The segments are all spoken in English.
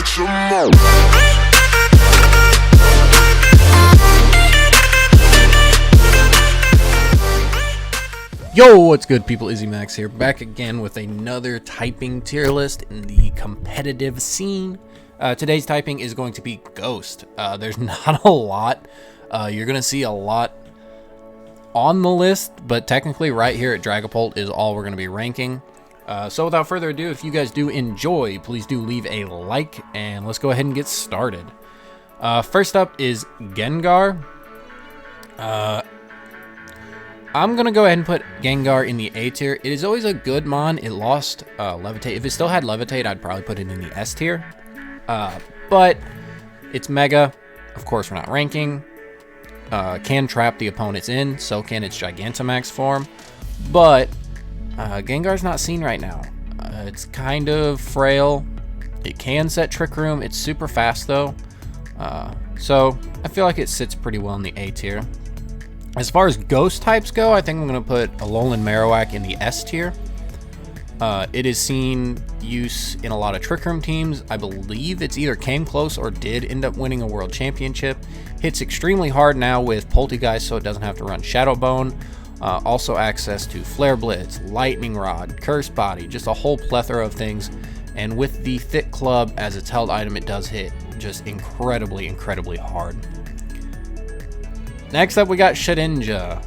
some more. Yo, what's good, people? Izzy Max here, back again with another typing tier list in the competitive scene. Today's typing is going to be Ghost. There's not a lot. You're going to see a lot on the list, but technically right here at Dragapult is all we're going to be ranking. So without further ado, if you guys do enjoy, please do leave a like, and let's go ahead and get started. First up is Gengar. I'm going to go ahead and put Gengar in the A tier. It is always a good mon. It lost Levitate. If it still had Levitate, I'd probably put it in the S tier. But it's Mega. Of course, we're not ranking. Can trap the opponents in. So can its Gigantamax form. But Gengar's not seen right now. It's kind of frail. It can set Trick Room. It's super fast, though. So I feel like it sits pretty well in the A tier. As far as ghost types go, I think I'm going to put Alolan Marowak in the S tier. It is seen use in a lot of Trick Room teams. I believe it's either came close or did end up winning a world championship. Hits extremely hard now with Poltegeist, so it doesn't have to run Shadow Bone. Also access to Flare Blitz, Lightning Rod, Curse Body, just a whole plethora of things. And with the Thick Club as its held item, it does hit just incredibly, incredibly hard. Next up, we got Shedinja.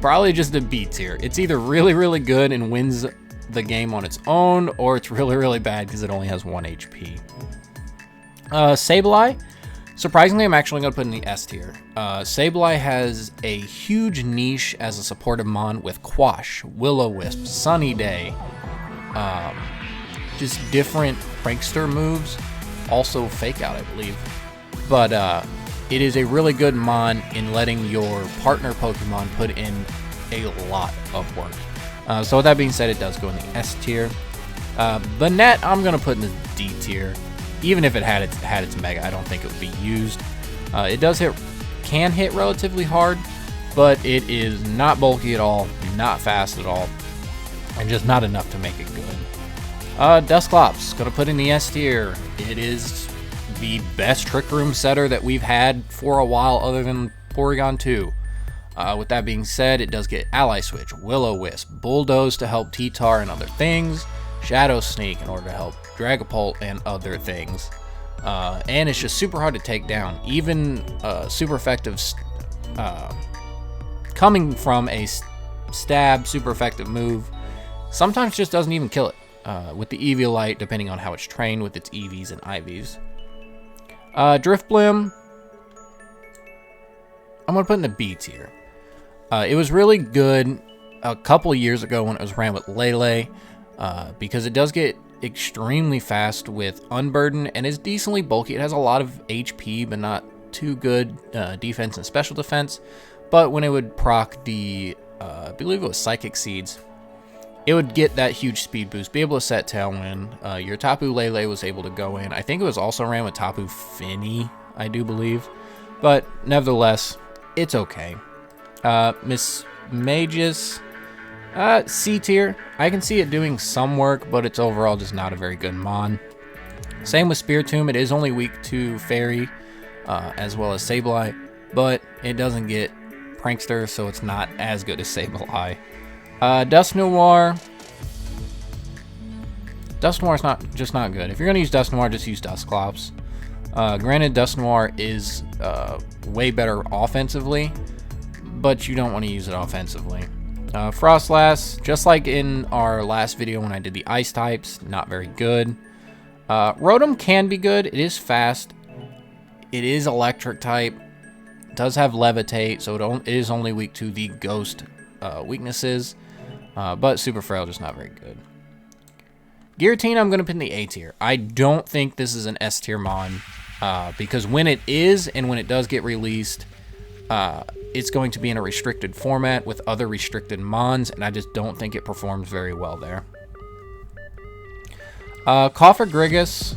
Probably just a B tier. It's either really, really good and wins the game on its own, or it's really, really bad because it only has 1 HP. Sableye. Surprisingly, I'm actually going to put in the S tier. Sableye has a huge niche as a supportive mon with Quash, Will-O-Wisp, Sunny Day. Just different prankster moves. Also Fake Out, I believe. But, it is a really good mon in letting your partner Pokemon put in a lot of work. So with that being said, it does go in the S tier. Banette, I'm going to put in the D tier. Even if it had its Mega, I don't think it would be used. It can hit relatively hard, but it is not bulky at all, not fast at all, and just not enough to make it good. Dusclops, going to put in the S tier. It is the best Trick Room setter that we've had for a while other than Porygon 2. With that being said, it does get Ally Switch, Will-O-Wisp, Bulldoze to help T-Tar and other things, Shadow Sneak in order to help Dragapult and other things. And it's just super hard to take down. Even super effective coming from a stab super effective move sometimes just doesn't even kill it. With the Eviolite, depending on how it's trained with its EVs and IVs. Drifblim, I'm going to put in the B tier. It was really good a couple years ago when it was ran with Lele, because it does get extremely fast with Unburden and is decently bulky. It has a lot of HP, but not too good defense and special defense. But when it would proc the, I believe it was Psychic Seeds, it would get that huge speed boost, be able to set Tailwind. Your Tapu Lele was able to go in. I think it was also ran with Tapu Fini, I do believe. But nevertheless, it's okay. Miss Magus, C tier. I can see it doing some work, but it's overall just not a very good mon. Same with Spiritomb. It is only weak to Fairy, as well as Sableye, but it doesn't get Prankster, so it's not as good as Sableye. Dusknoir. Dusknoir's not good. If you're gonna use Dusknoir, just use Dusclops. Granted, Dusknoir is way better offensively, but you don't want to use it offensively. Frostlass, just like in our last video when I did the ice types, not very good. Rotom can be good. It is fast. It is electric type. It does have Levitate, so it is only weak to the ghost weaknesses. But super frail, just not very good. Giratina, I'm going to put in the A tier. I don't think this is an S tier mon, because when it is, and when it does get released, it's going to be in a restricted format with other restricted mons, and I just don't think it performs very well there. Cofagrigus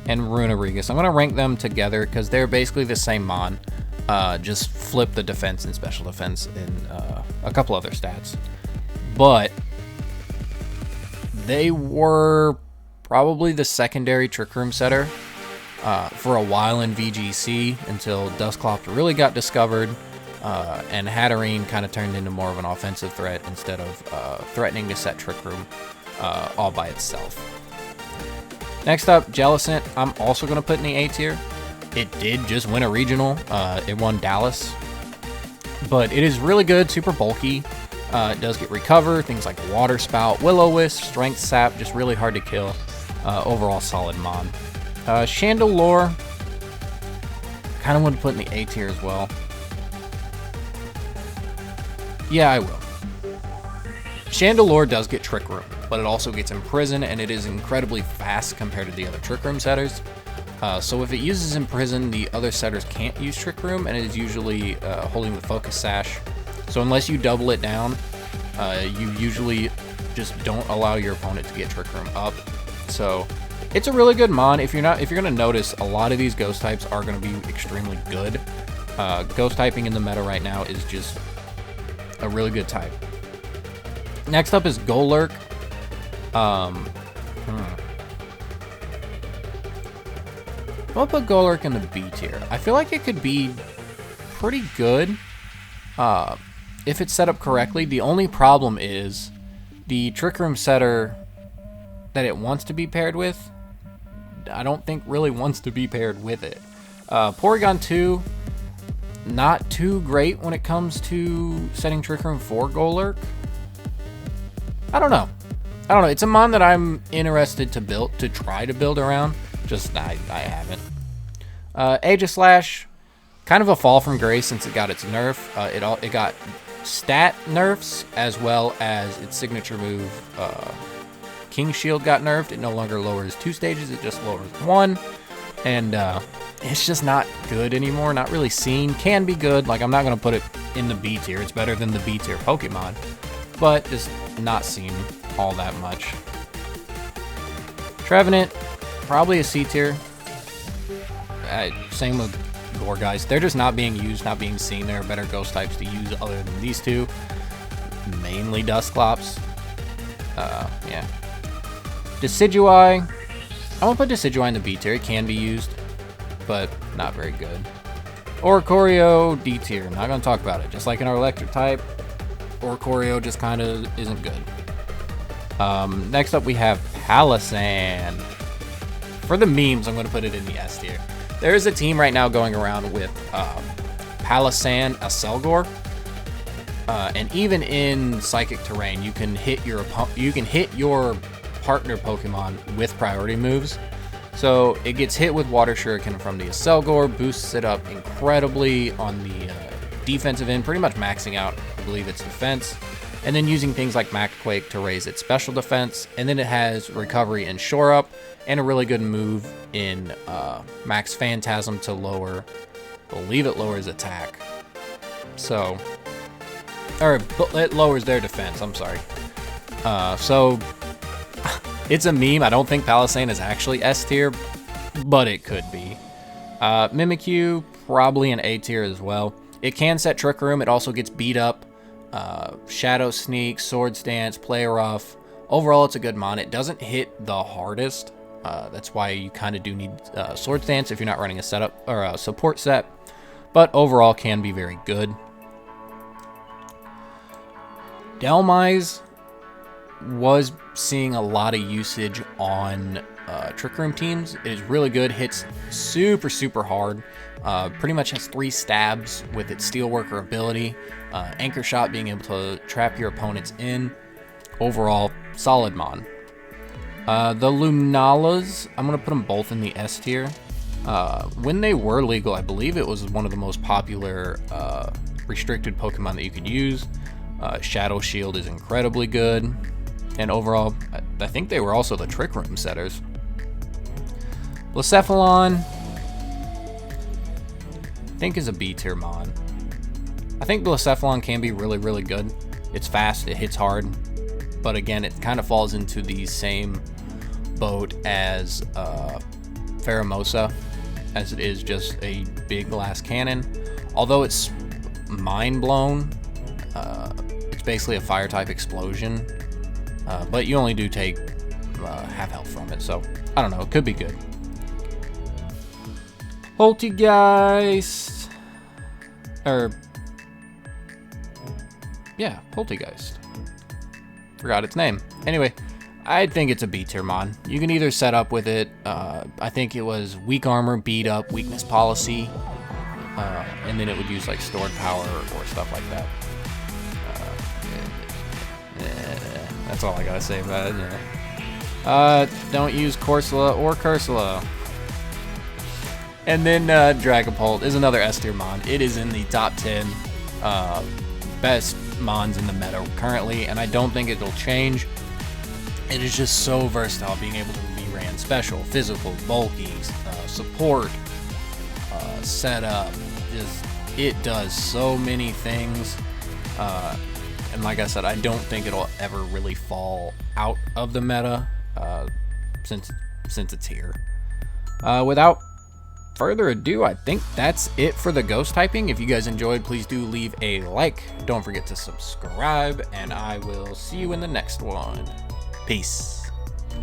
and Runerigus, I'm going to rank them together because they're basically the same mon. Just flip the defense and special defense and a couple other stats. But they were probably the secondary Trick Room setter for a while in VGC until Dusclops really got discovered, and Hatterene kind of turned into more of an offensive threat instead of threatening to set Trick Room all by itself. Next up, Jellicent, I'm also going to put in the A tier. It did just win a regional. It won Dallas. But it is really good, super bulky. It does get recover, things like Water Spout, Will-O-Wisp, Strength Sap, just really hard to kill. Overall solid mon. Chandelure, kind of want to put in the A tier as well. Yeah, I will. Chandelure does get Trick Room, but it also gets Imprison, and it is incredibly fast compared to the other Trick Room setters. So if it uses Imprison, the other setters can't use Trick Room, and it is usually holding the Focus Sash. So unless you double it down, you usually just don't allow your opponent to get Trick Room up. So it's a really good mon. If you're gonna notice, a lot of these ghost types are gonna be extremely good. Ghost typing in the meta right now is just a really good type. Next up is Golurk. I'll put Golurk in the B tier. I feel like it could be pretty good if it's set up correctly. The only problem is the Trick Room setter that it wants to be paired with, I don't think really wants to be paired with it. Porygon 2, not too great when it comes to setting Trick Room for Golurk. I don't know. It's a mon that I'm interested to try to build around. Just I haven't. Aegislash, kind of a fall from grace since it got its nerf. It got stat nerfs as well as its signature move. King Shield got nerfed. It no longer lowers 2 stages. It just lowers 1, and it's just not good anymore. Not really seen. Can be good. Like, I'm not gonna put it in the B tier. It's better than the B tier Pokemon, but just not seen all that much. Trevenant, probably a C tier. Same with Gourgeist. They're just not being used, not being seen. There are better ghost types to use other than these two. Mainly Dusclops. Yeah. Decidueye. I won't put Decidueye in the B tier. It can be used, but not very good. Oricorio, D tier. Not going to talk about it. Just like in our electric type, Oricorio just kind of isn't good. Next up, we have Palossand. For the memes, I'm going to put it in the S tier. There is a team right now going around with Palossand, Aselgor, and even in Psychic Terrain, you can hit your partner Pokemon with priority moves. So it gets hit with Water Shuriken from the Aselgor, boosts it up incredibly on the defensive end, pretty much maxing out, I believe, its defense, and then using things like Max Quake to raise its special defense, and then it has Recovery and Shore Up, and a really good move in Max Phantasm to lower, I believe it lowers attack. So, or it lowers their defense, I'm sorry. So, it's a meme. I don't think Palossand is actually S tier, but it could be. Mimikyu, probably an A tier as well. It can set Trick Room. It also gets beat up. Shadow Sneak, Swords Dance, Play Rough. Overall, it's a good mon. It doesn't hit the hardest. That's why you kind of do need Swords Dance if you're not running a setup or a support set. But overall, can be very good. Dhelmise was seeing a lot of usage on Trick Room teams. It is really good. Hits super, super hard. Pretty much has 3 stabs with its Steelworker ability. Anchor Shot being able to trap your opponents in. Overall, solid mon. The Lunalas, I'm going to put them both in the S tier. When they were legal, I believe it was one of the most popular restricted Pokemon that you could use. Shadow Shield is incredibly good. And overall, I think they were also the Trick Room setters. Blacephalon, I think is a B tier mon. I think Blacephalon can be really, really good. It's fast, it hits hard. But again, it kind of falls into the same boat as Pheromosa, as it is just a big glass cannon. Although it's mind blown, it's basically a fire type explosion. But you only do take half health from it. So I don't know. It could be good. Poltegeist. Yeah, Poltegeist. Forgot its name. Anyway, I think it's a B tier mon. You can either set up with it. I think it was weak armor, beat up, weakness policy, and then it would use like stored power or stuff like that. That's all I gotta say about it. Yeah. Don't use Corsola or Cursula. And then Dragapult is another S tier mon. It is in the top 10 best mons in the meta currently, and I don't think it'll change. It is just so versatile, being able to be ran special, physical, bulky, support, setup. It does so many things. And like I said, I don't think it'll ever really fall out of the meta since it's here. Without further ado, I think that's it for the ghost typing. If you guys enjoyed, please do leave a like. Don't forget to subscribe, and I will see you in the next one. Peace.